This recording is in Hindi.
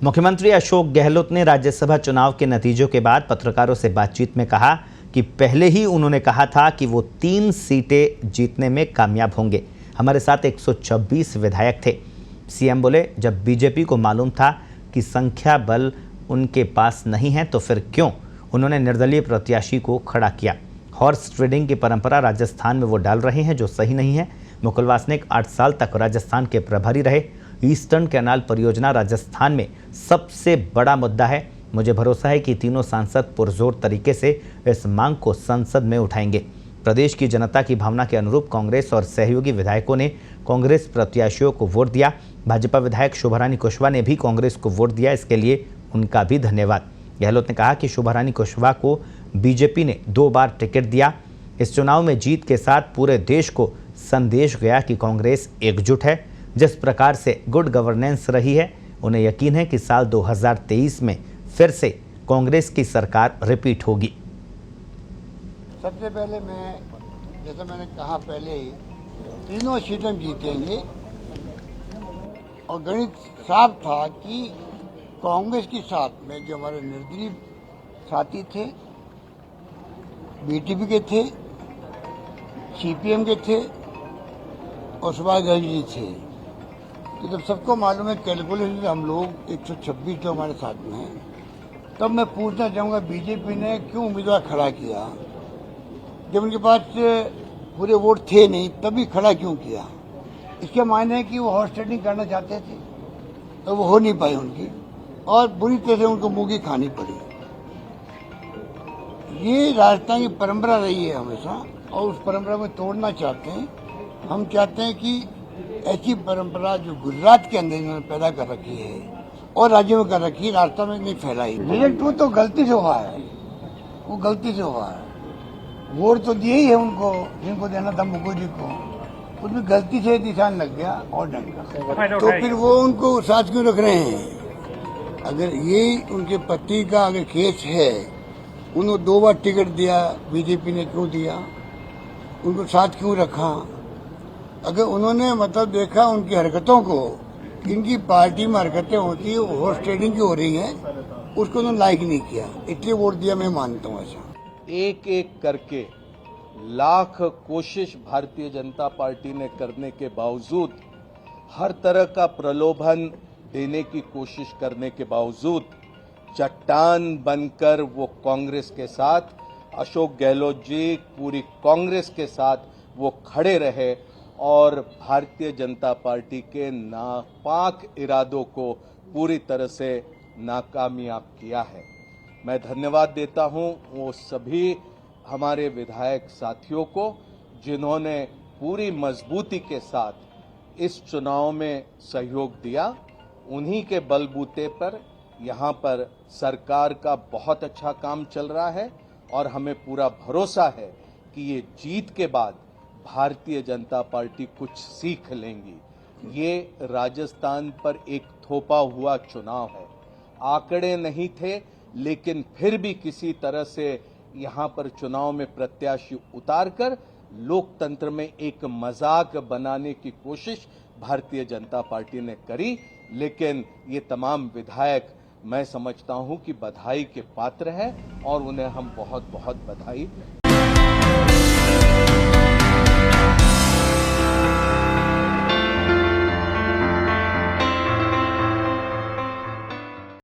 मुख्यमंत्री अशोक गहलोत ने राज्यसभा चुनाव के नतीजों के बाद पत्रकारों से बातचीत में कहा कि पहले ही उन्होंने कहा था कि वो 3 सीटें जीतने में कामयाब होंगे। हमारे साथ 126 विधायक थे। सीएम बोले, जब बीजेपी को मालूम था कि संख्या बल उनके पास नहीं है तो फिर क्यों उन्होंने निर्दलीय प्रत्याशी को खड़ा किया। हॉर्स ट्रेडिंग की परंपरा राजस्थान में वो डाल रहे हैं जो सही नहीं है। मुकुल वासनिक 8 साल तक राजस्थान के प्रभारी रहे। ईस्टर्न कैनाल परियोजना राजस्थान में सबसे बड़ा मुद्दा है। मुझे भरोसा है कि तीनों सांसद पुरजोर तरीके से इस मांग को संसद में उठाएंगे। प्रदेश की जनता की भावना के अनुरूप कांग्रेस और सहयोगी विधायकों ने कांग्रेस प्रत्याशियों को वोट दिया। भाजपा विधायक शोभा रानी कुशवाहा ने भी कांग्रेस को वोट दिया, इसके लिए उनका भी धन्यवाद। गहलोत ने कहा कि शोभा रानी कुशवाहा को बीजेपी ने 2 बार टिकट दिया। इस चुनाव में जीत के साथ पूरे देश को संदेश गया कि कांग्रेस एकजुट है। जिस प्रकार से गुड गवर्नेंस रही है, उन्हें यकीन है कि साल 2023 में फिर से कांग्रेस की सरकार रिपीट होगी। सबसे पहले जैसा मैंने कहा पहले ही, तीनों सीटें जीतेंगे और गणित साफ था कि कांग्रेस के साथ में जो हमारे निर्दलीय साथी थे, बीटीपी के थे, सीपीएम के थे और सुभाष गर्ग जी थे। तो जब सबको मालूम है कैलकुलेशन हम लोग 126 लोग हमारे साथ में हैं, तब मैं पूछना चाहूँगा बीजेपी ने क्यों उम्मीदवार खड़ा किया जब उनके पास पूरे वोट थे नहीं, तभी खड़ा क्यों किया। इसके मायने है कि वो हॉर्स ट्रेडिंग करना चाहते थे तो वो हो नहीं पाई उनकी, और बुरी तरह से उनको मुँह खानी पड़ी। ये राजस्थान की परंपरा रही है हमेशा और उस परंपरा को तोड़ना चाहते हैं। हम चाहते हैं कि ऐसी परंपरा जो गुजरात के अंदर इन्होंने पैदा कर रखी है और राज्यों में कर रखी है, राजस्थान में नहीं फैलाई। रिजल्ट वो तो गलती से हुआ है, वो गलती से हुआ है। वोट तो दिए ही है उनको जिनको देना था, मुकुल जी को, उसमें गलती से निशान लग गया और ढंग का, तो फिर वो उनको साथ क्यों रख रहे हैं। अगर ये उनके पति का अगर केस है, उन्होंने 2 बार टिकट दिया, बीजेपी ने क्यों दिया, उनको साथ क्यों रखा। अगर उन्होंने मतलब देखा उनकी हरकतों को, इनकी पार्टी में हरकतें होती है हॉर्स ट्रेडिंग की हो रही है, उसको उन्होंने लाइक नहीं किया, इसलिए वोट दिया। मैं मानता हूँ ऐसा। एक एक करके लाख कोशिश भारतीय जनता पार्टी ने करने के बावजूद, हर तरह का प्रलोभन देने की कोशिश करने के बावजूद, चट्टान बनकर वो कांग्रेस के साथ, अशोक गहलोत जी पूरी कांग्रेस के साथ वो खड़े रहे और भारतीय जनता पार्टी के नापाक इरादों को पूरी तरह से नाकामयाब किया है। मैं धन्यवाद देता हूं वो सभी हमारे विधायक साथियों को जिन्होंने पूरी मजबूती के साथ इस चुनाव में सहयोग दिया। उन्हीं के बलबूते पर यहाँ पर सरकार का बहुत अच्छा काम चल रहा है और हमें पूरा भरोसा है कि ये जीत के बाद भारतीय जनता पार्टी कुछ सीख लेंगी। ये राजस्थान पर एक थोपा हुआ चुनाव है, आंकड़े नहीं थे, लेकिन फिर भी किसी तरह से यहाँ पर चुनाव में प्रत्याशी उतारकर लोकतंत्र में एक मजाक बनाने की कोशिश भारतीय जनता पार्टी ने करी। लेकिन ये तमाम विधायक मैं समझता हूं कि बधाई के पात्र हैं और उन्हें हम बहुत बहुत बधाई